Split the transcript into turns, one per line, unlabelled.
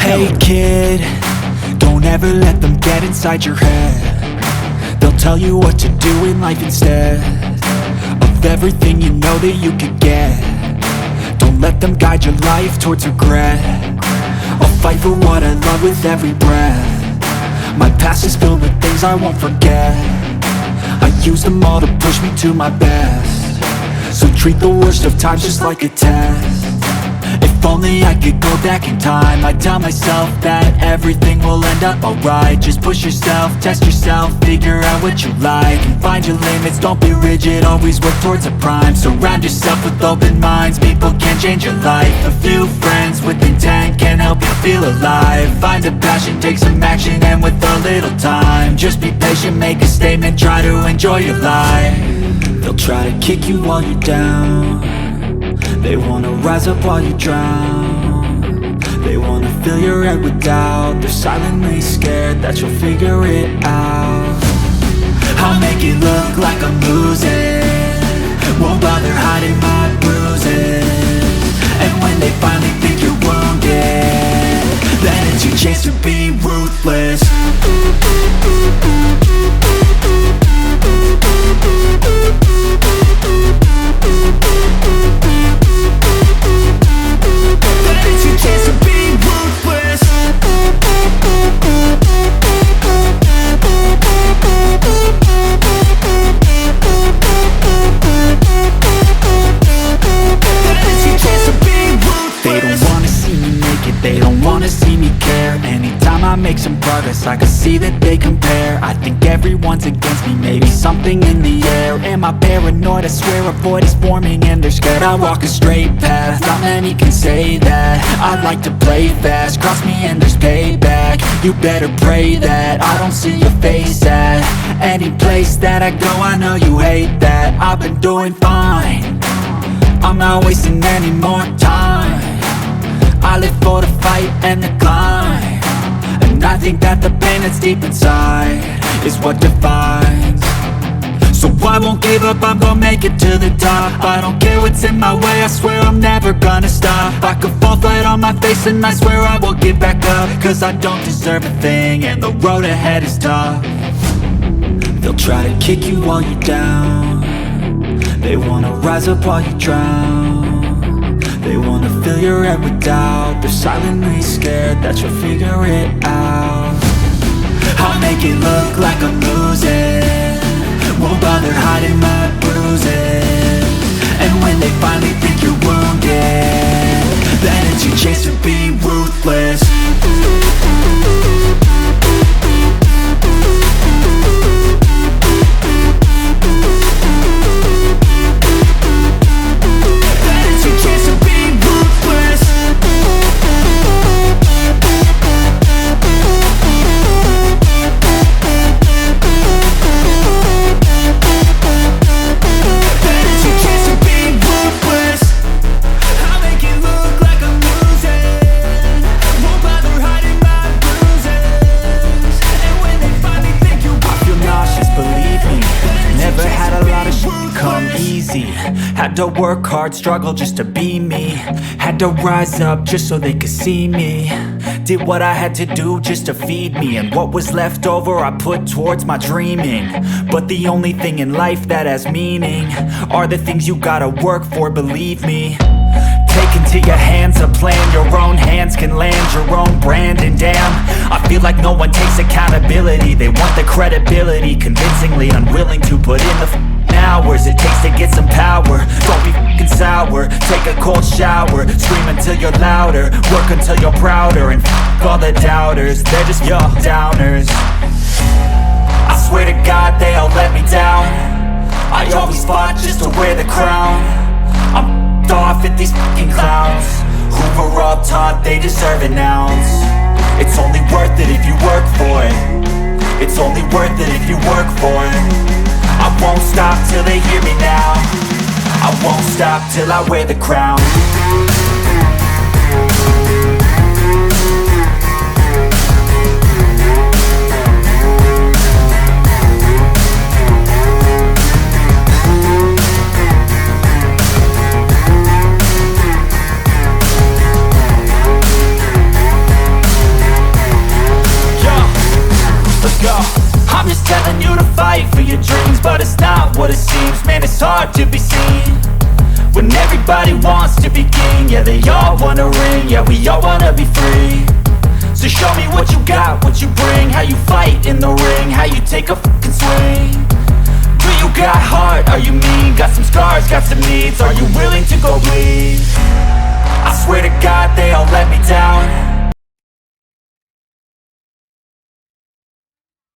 Hey kid, don't ever let them get inside your head. They'll tell you what to do in life instead of everything you know that you could get. Don't let them guide your life towards regret. I'll fight for what I love with every breath. My past is filled with things I won't forget. I use them all to push me to my best. So treat the worst of times just like a test. If only I could go back in time, I'd tell myself that everything will end up alright. Just push yourself, test yourself, figure out what you like, and find your limits, don't be rigid, always work towards a prime. Surround yourself with open minds, people can change your life. A few friends with intent can help you feel alive. Find a passion, take some action, and with a little time, just be patient, make a statement, try to enjoy your life. They'll try to kick you while you're down. They wanna rise up while you drown. They wanna fill your head with doubt. They're silently scared that you'll figure it out. I'll make it look like I'm losing, won't bother hiding my bruises. And when they finally think you're wounded, then it's your chance to be ruthless. They don't wanna see me care. Anytime I make some progress, I can see that they compare. I think everyone's against me, maybe something in the air. Am I paranoid? I swear a void is forming and they're scared I walk a straight path. Not many can say that. I like to play fast, cross me and there's payback. You better pray that I don't see your face at any place that I go. I know you hate that. I've been doing fine, I'm not wasting any more time. I live for the fight and the climb, and I think that the pain that's deep inside is what defines. So I won't give up, I'm gonna make it to the top. I don't care what's in my way, I swear I'm never gonna stop. I could fall flat on my face and I swear I will get back up, cause I don't deserve a thing and the road ahead is tough. They'll try to kick you while you're down. They wanna rise up while you drown. They wanna fill your head with doubt. They're silently scared that you'll figure it out. I'll make it look like I'm losing, won't bother hiding my bruises. And when they finally think you're wounded, then it's your chance to be ruthless. Had to work hard, struggle just to be me. Had to rise up just so they could see me. Did what I had to do just to feed me, and what was left over I put towards my dreaming. But the only thing in life that has meaning are the things you gotta work for, believe me. Take into your hands a plan, your own hands can land your own brand. And damn, I feel like no one takes accountability. They want the credibility, convincingly unwilling to put in the hours it takes to get some power. Don't be f***ing sour, take a cold shower, scream until you're louder, work until you're prouder, and f*** all the doubters, they're just your downers. I swear to God they all let me down. I always fought just to wear the crown. I'm f***ed off at these f***ing clowns who were all taught they deserve an ounce. It's only worth it if you work for it. It's only worth it if you work for it. I won't stop till they hear me now. I won't stop till I wear the crown. go. I'm just telling you to fight for your dreams, but it's not what it seems. Man, it's hard to be seen when everybody wants to be king. Yeah, they all wanna ring, yeah, we all wanna be free. So show me what you got, what you bring, how you fight in the ring, how you take a fucking swing. Do you got heart, are you mean? Got some scars, got some needs, are you willing to go bleed? I swear to God they all let me down.